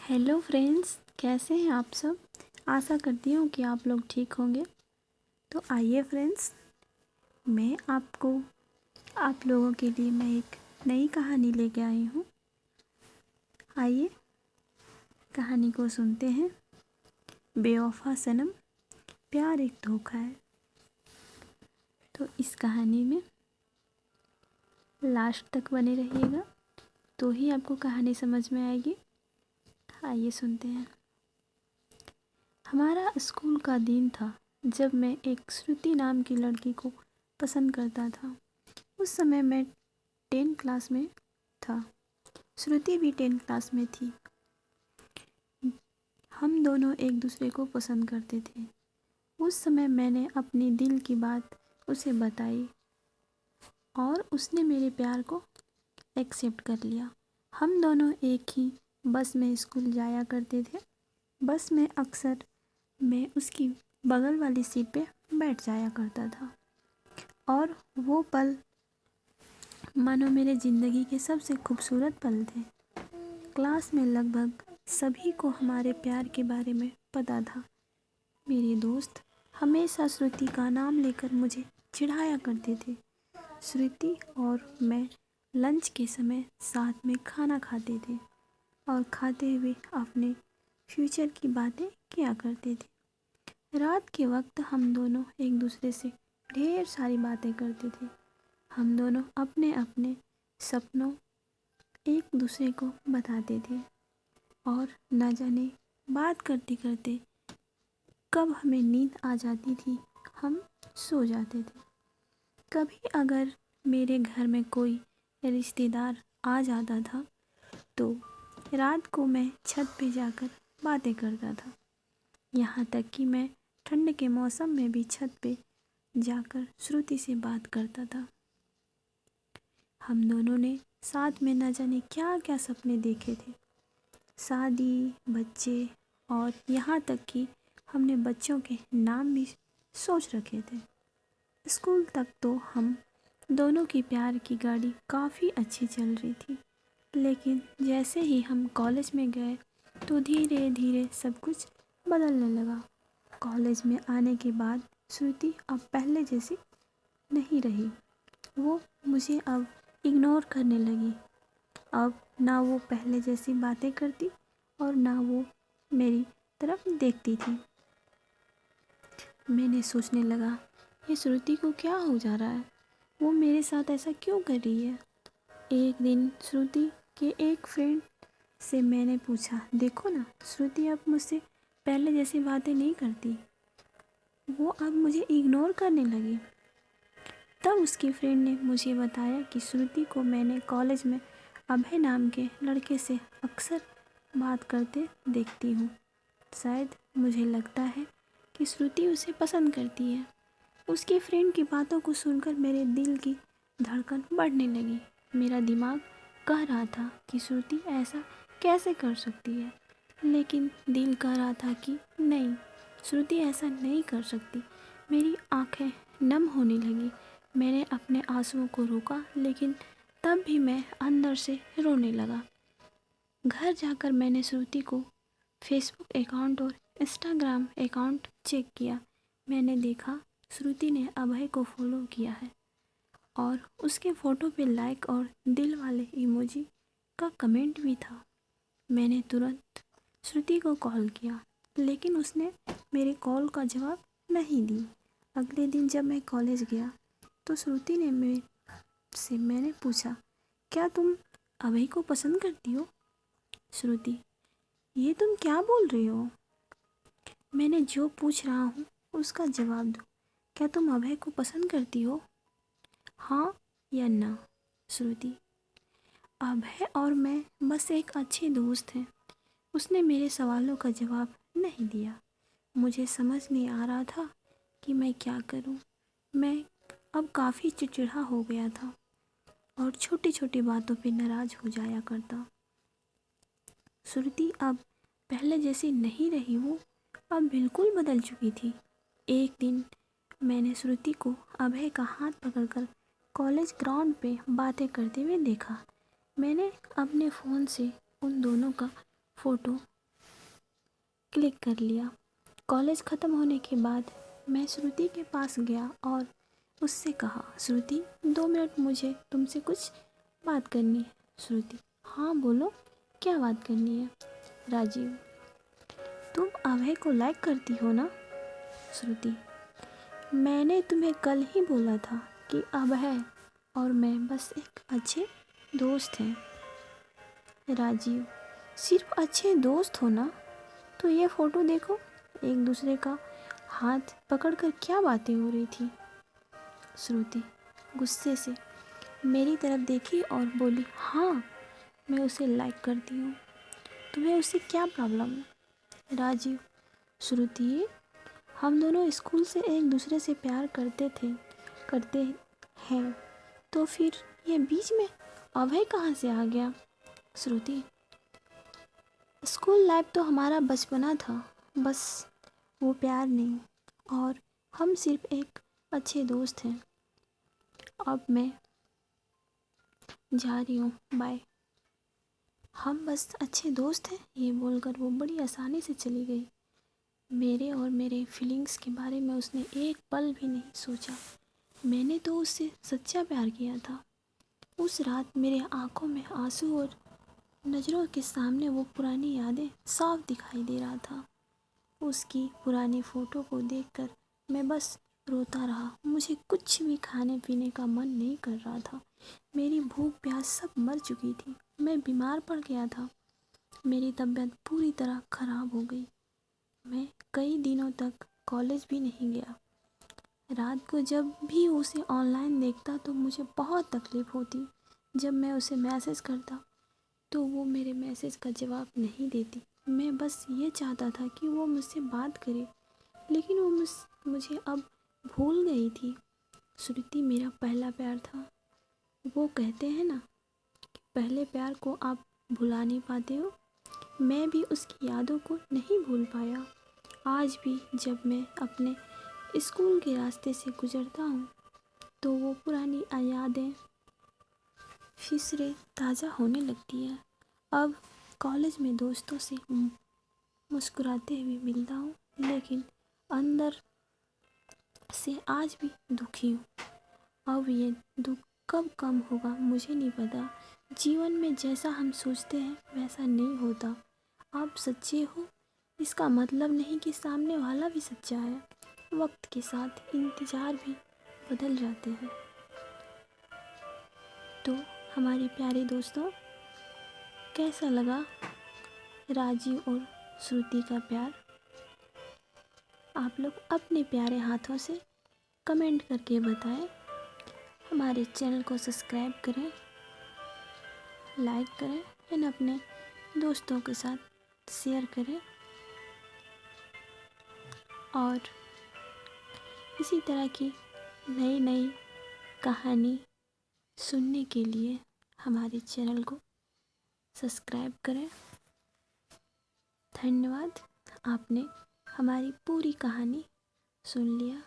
Hello friends, कैसे हैं आप सब। आशा करती हूँ कि आप लोग ठीक होंगे। तो आइए फ्रेंड्स, मैं आप लोगों के लिए मैं एक नई कहानी लेके आई हूँ। आइए कहानी को सुनते हैं। बेवफा सनम, प्यार एक धोखा है। तो इस कहानी में लास्ट तक बने रहिएगा, तो ही आपको कहानी समझ में आएगी। आइए सुनते हैं। हमारा स्कूल का दिन था जब मैं एक श्रुति नाम की लड़की को पसंद करता था। उस समय मैं 10 क्लास में था। श्रुति भी 10 क्लास में थी। हम दोनों एक दूसरे को पसंद करते थे। उस समय मैंने अपनी दिल की बात उसे बताई और उसने मेरे प्यार को एक्सेप्ट कर लिया। हम दोनों एक ही बस में स्कूल जाया करते थे। बस में अक्सर मैं उसकी बगल वाली सीट पे बैठ जाया करता था और वो पल मानो मेरे ज़िंदगी के सबसे खूबसूरत पल थे। क्लास में लगभग सभी को हमारे प्यार के बारे में पता था। मेरे दोस्त हमेशा श्रुति का नाम लेकर मुझे चिढ़ाया करते थे। श्रुति और मैं लंच के समय साथ में खाना खाते थे और खाते हुए अपने फ्यूचर की बातें किया करते थे। रात के वक्त हम दोनों एक दूसरे से ढेर सारी बातें करते थे। हम दोनों अपने अपने सपनों एक दूसरे को बताते थे और न जाने बात करते करते कब हमें नींद आ जाती थी, हम सो जाते थे। कभी अगर मेरे घर में कोई रिश्तेदार आ जाता था तो रात को मैं छत पे जाकर बातें करता था। यहाँ तक कि मैं ठंड के मौसम में भी छत पे जाकर श्रुति से बात करता था। हम दोनों ने साथ में न जाने क्या क्या सपने देखे थे, शादी, बच्चे और यहाँ तक कि हमने बच्चों के नाम भी सोच रखे थे। स्कूल तक तो हम दोनों की प्यार की गाड़ी काफ़ी अच्छी चल रही थी, लेकिन जैसे ही हम कॉलेज में गए तो धीरे धीरे सब कुछ बदलने लगा। कॉलेज में आने के बाद श्रुति अब पहले जैसी नहीं रही। वो मुझे अब इग्नोर करने लगी। अब ना वो पहले जैसी बातें करती और ना वो मेरी तरफ देखती थी। मैंने सोचने लगा, ये श्रुति को क्या हो जा रहा है, वो मेरे साथ ऐसा क्यों कर रही है। एक दिन श्रुति के एक फ्रेंड से मैंने पूछा, देखो ना, श्रुति अब मुझसे पहले जैसी बातें नहीं करती, वो अब मुझे इग्नोर करने लगी। तब उसकी फ्रेंड ने मुझे बताया कि श्रुति को मैंने कॉलेज में अभय नाम के लड़के से अक्सर बात करते देखती हूँ। शायद मुझे लगता है कि श्रुति उसे पसंद करती है। उसकी फ्रेंड की बातों को सुनकर मेरे दिल की धड़कन बढ़ने लगी। मेरा दिमाग कह रहा था कि श्रुति ऐसा कैसे कर सकती है, लेकिन दिल कह रहा था कि नहीं, श्रुति ऐसा नहीं कर सकती। मेरी आंखें नम होने लगी। मैंने अपने आंसुओं को रोका, लेकिन तब भी मैं अंदर से रोने लगा। घर जाकर मैंने श्रुति को फेसबुक अकाउंट और इंस्टाग्राम अकाउंट चेक किया। मैंने देखा श्रुति ने अभय को फॉलो किया है और उसके फ़ोटो पे लाइक और दिल वाले इमोजी का कमेंट भी था। मैंने तुरंत श्रुति को कॉल किया, लेकिन उसने मेरे कॉल का जवाब नहीं दी। अगले दिन जब मैं कॉलेज गया तो श्रुति ने मैंने पूछा, क्या तुम अभय को पसंद करती हो। श्रुति, ये तुम क्या बोल रही हो। मैंने जो पूछ रहा हूँ उसका जवाब दो। क्या तुम अभय को पसंद करती हो, हाँ या ना। श्रुति, अभय और मैं बस एक अच्छे दोस्त हैं। उसने मेरे सवालों का जवाब नहीं दिया। मुझे समझ नहीं आ रहा था कि मैं क्या करूं। मैं अब काफ़ी चिड़चिड़ा हो गया था और छोटी छोटी बातों पे नाराज़ हो जाया करता। श्रुति अब पहले जैसी नहीं रही, वो अब बिल्कुल बदल चुकी थी। एक दिन मैंने श्रुति को अभय का हाथ पकड़कर कॉलेज ग्राउंड पे बातें करते हुए देखा। मैंने अपने फ़ोन से उन दोनों का फ़ोटो क्लिक कर लिया। कॉलेज ख़त्म होने के बाद मैं श्रुति के पास गया और उससे कहा, श्रुति 2 मिनट मुझे तुमसे कुछ बात करनी है। श्रुति, हाँ बोलो, क्या बात करनी है? राजीव, तुम अभय को लाइक करती हो ना? श्रुति, मैंने तुम्हें कल ही बोला था कि अभय और मैं बस एक अच्छे दोस्त हैं। राजीव, सिर्फ अच्छे दोस्त हो ना? तो ये फ़ोटो देखो, एक दूसरे का हाथ पकड़कर क्या बातें हो रही थी। श्रुति गुस्से से मेरी तरफ देखी और बोली, हाँ मैं उसे लाइक करती हूँ, तुम्हें उससे क्या प्रॉब्लम है? राजीव, श्रुति हम दोनों स्कूल से एक दूसरे से प्यार करते हैं, तो फिर ये बीच में अभय कहाँ से आ गया? श्रुति, स्कूल लाइफ तो हमारा बचपना था, बस वो प्यार नहीं, और हम सिर्फ एक अच्छे दोस्त हैं। अब मैं जा रही हूँ, बाय। हम बस अच्छे दोस्त हैं, ये बोलकर वो बड़ी आसानी से चली गई। मेरे और मेरे फीलिंग्स के बारे में उसने एक पल भी नहीं सोचा। मैंने तो उससे सच्चा प्यार किया था। उस रात मेरे आंखों में आंसू और नज़रों के सामने वो पुरानी यादें साफ दिखाई दे रहा था। उसकी पुरानी फ़ोटो को देखकर मैं बस रोता रहा। मुझे कुछ भी खाने पीने का मन नहीं कर रहा था। मेरी भूख प्यास सब मर चुकी थी। मैं बीमार पड़ गया था। मेरी तबीयत पूरी तरह ख़राब हो गई। मैं कई दिनों तक कॉलेज भी नहीं गया। रात को जब भी उसे ऑनलाइन देखता तो मुझे बहुत तकलीफ़ होती। जब मैं उसे मैसेज करता तो वो मेरे मैसेज का जवाब नहीं देती। मैं बस ये चाहता था कि वो मुझसे बात करे, लेकिन वो मुझे अब भूल गई थी। श्रुति मेरा पहला प्यार था। वो कहते हैं ना कि पहले प्यार को आप भुला नहीं पाते हो। मैं भी उसकी यादों को नहीं भूल पाया। आज भी जब मैं अपने स्कूल के रास्ते से गुजरता हूँ तो वो पुरानी यादें फिर से ताज़ा होने लगती है। अब कॉलेज में दोस्तों से मुस्कुराते हुए मिलता हूँ, लेकिन अंदर से आज भी दुखी हूँ। अब ये दुख कब कम होगा मुझे नहीं पता। जीवन में जैसा हम सोचते हैं वैसा नहीं होता। आप सच्चे हो इसका मतलब नहीं कि सामने वाला भी सच्चा है। वक्त के साथ इंतज़ार भी बदल जाते हैं। तो हमारे प्यारे दोस्तों, कैसा लगा राजीव और श्रुति का प्यार? आप लोग अपने प्यारे हाथों से कमेंट करके बताएं। हमारे चैनल को सब्सक्राइब करें, लाइक करें एंड अपने दोस्तों के साथ शेयर करें। और इसी तरह की नई नई कहानी सुनने के लिए हमारे चैनल को सब्सक्राइब करें। धन्यवाद, आपने हमारी पूरी कहानी सुन लिया।